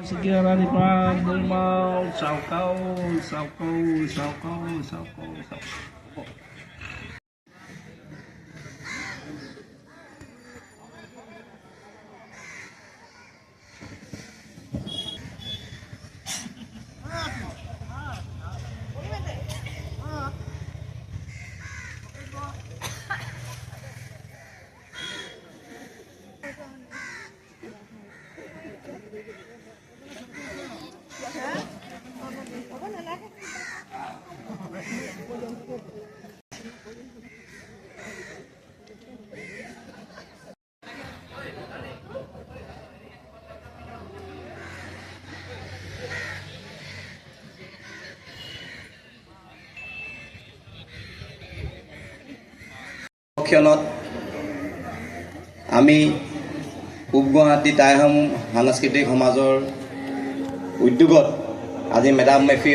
Sekian Pak Bermau, sao câu. ক্ষণত আমি পূব গুৱাহাটী টাই আহোম সাংস্কৃতিক সমাজৰ উদ্যোগত আজি মেডাম মেফি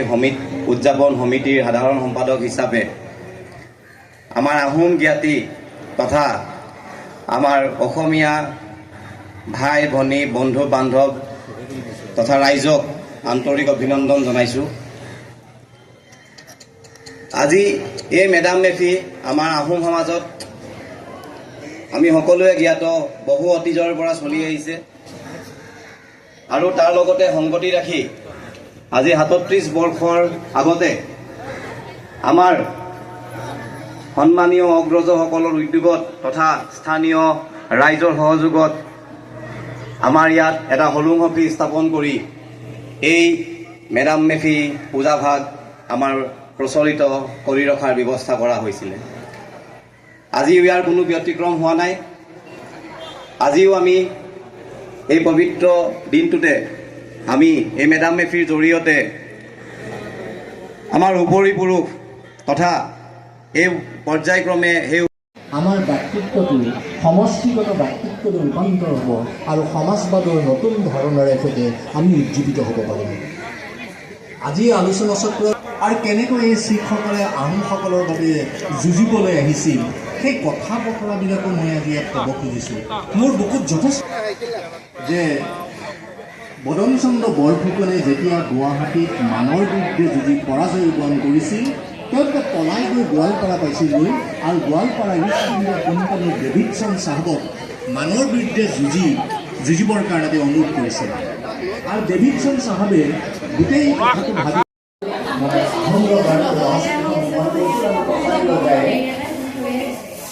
উদযাপন সমিতিৰ সাধাৰণ সম্পাদক হিচাপে আমাৰ আহোম জ্ঞাতি তথা আমাৰ অসমীয়া ভাই ভনী বন্ধু বান্ধৱ তথা ৰাইজক আন্তৰিক অভিনন্দন জনাইছোঁ। আজি এই মেডাম মেফি আমাৰ আহোম সমাজত আমি সকলোৱে জ্ঞাত বহু অতীজৰ পৰা চলি আহিছে আৰু তাৰ লগতে সংগতি ৰাখি আজি ৩৭ বৰ্ষৰ আগতে আমাৰ সন্মানীয় অগ্ৰজসকলৰ উদ্যোগত তথা স্থানীয় ৰাইজৰ সহযোগত আমাৰ ইয়াত এটা হলুংহপি স্থাপন কৰি এই মেডাম মেফি পূজাভাগ আমাৰ প্ৰচলিত কৰি ৰখাৰ ব্যৱস্থা কৰা হৈছিলে। আজি ইয়াৰ কোনো ব্যতিক্ৰম হোৱা নাই। আজিও আমি এই পবিত্ৰ দিনটোতে আমি এই মেডাম মেফিৰ জৰিয়তে আমাৰ উপৰি পুৰুষ তথা এই পৰ্যায়ক্ৰমে সেই আমাৰ ব্যক্তিত্বটো সমষ্টিগত ব্যক্তিত্বত ৰূপান্তৰ হ'ব আৰু সমাজবাদৰ নতুন ধাৰণাৰে সৈতে আমি উজ্জীৱিত হ'ব পাৰিম। আজি আলোচনা চক্ৰ আৰু কেনেকৈ এই শিখসকলে আহোমসকলৰ বাবে যুঁজিবলৈ আহিছিল সেই কথা বতৰাবিলাকো মই আজি ইয়াত ক'ব খুজিছোঁ। মোৰ বুকুত যথেষ্ট যে বদনচন্দ্ৰ বৰফুকনে যেতিয়া গুৱাহাটীত মানৰ বিৰুদ্ধে যুঁজি পৰাজয় বৰণ কৰিছিল তেওঁলোকে পলাই গৈ গোৱালপাৰা পাইছিলগৈ আৰু গোৱালপাৰা ইষ্ট্ৰিণ্ডৰ কোম্পানীৰ ডেভিডছন চাহাবক মানৰ বিৰুদ্ধে যুঁজিবৰ কাৰণে তেওঁ অনুৰোধ কৰিছিল আৰু ডেভিডছন চাহাবে গোটেই কথাটো ভাবি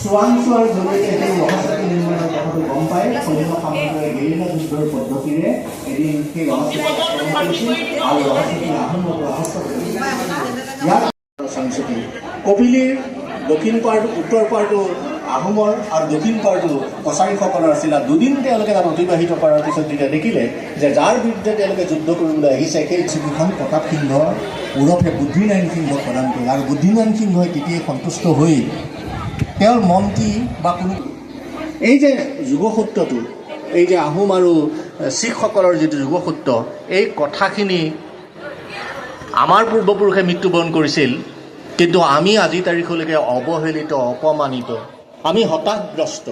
চোৱাংচোৱাৰ জৰিয়তে সেই ৰহস্যটো নিৰ্মাণৰ কথাটো গম পায়। সৈন্য সামন্তই গেৰিলা যুদ্ধৰ পদ্ধতিৰে এদিন সেই ৰহস্যটো আৰু ৰহস্যটো আহোমৰ ৰহস্য ইয়াৰ সংস্কৃতি কপিলীৰ দক্ষিণ পাৰটো উত্তৰ পাৰটো আহোমৰ আৰু দক্ষিণ পাৰটো কছাৰীসকলৰ আছিল। দুদিন তেওঁলোকে তাত অতিবাহিত কৰাৰ পিছত যেতিয়া দেখিলে যে যাৰ বিৰুদ্ধে তেওঁলোকে যুদ্ধ কৰিবলৈ আহিছে সেই ছবিখন প্ৰতাপ সিংহ ওৰফে বুদ্ধিনাৰায়ণ সিংহক প্ৰদান কৰিলে আৰু বুদ্ধিনাৰায়ণ সিংহই তেতিয়াই সন্তুষ্ট হৈ তেওঁৰ মন্ত্ৰী বা কোনো এই যে যুগসূত্ৰটো এই যে আহোম আৰু শিখসকলৰ যিটো যুগসূত্ৰ এই কথাখিনি আমাৰ পূৰ্বপুৰুষে মৃত্যুবৰণ কৰিছিল, কিন্তু আমি আজি তাৰিখলৈকে অৱহেলিত অপমানিত আমি হতাশগ্ৰস্ত।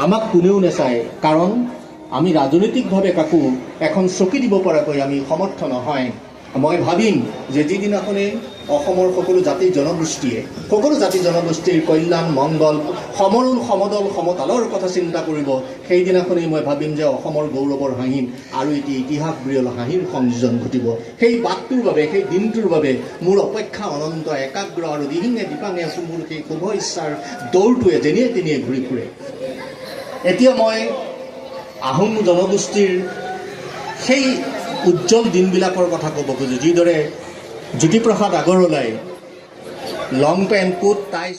আমাক কোনেও নেচায় কাৰণ আমি ৰাজনৈতিকভাৱে কাকো এখন চকী দিব পৰাকৈ আমি সমৰ্থ নহয়। মই ভাবিম যে যিদিনাখনে অসমৰ সকলো জাতি জনগোষ্ঠীৰ কল্যাণ মংগল সমৰুণ সমদল সমতালৰ কথা চিন্তা কৰিব, সেইদিনাখনেই মই ভাবিম যে অসমৰ গৌৰৱৰ হাঁহিত আৰু এটি ইতিহাস বিৰল হাঁহিৰ সংযোজন ঘটিব। সেই বাটটোৰ বাবে, সেই দিনটোৰ বাবে মোৰ অপেক্ষা অনন্ত একাগ্ৰ আৰু দিহিঙে দিপাঙে আছোঁ। মোৰ সেই শুভ ইচ্ছাৰ দৌৰটোৱে যেনিয়ে তেনিয়ে ঘূৰি ফুৰে। এতিয়া মই আহোম জনগোষ্ঠীৰ সেই উজ্জ্বল দিনবিলাকৰ কথা ক'ব খোজোঁ, যিদৰে জ্যোতিপ্ৰসাদ আগৰৱালাই লং পেণ্ট কোট টাই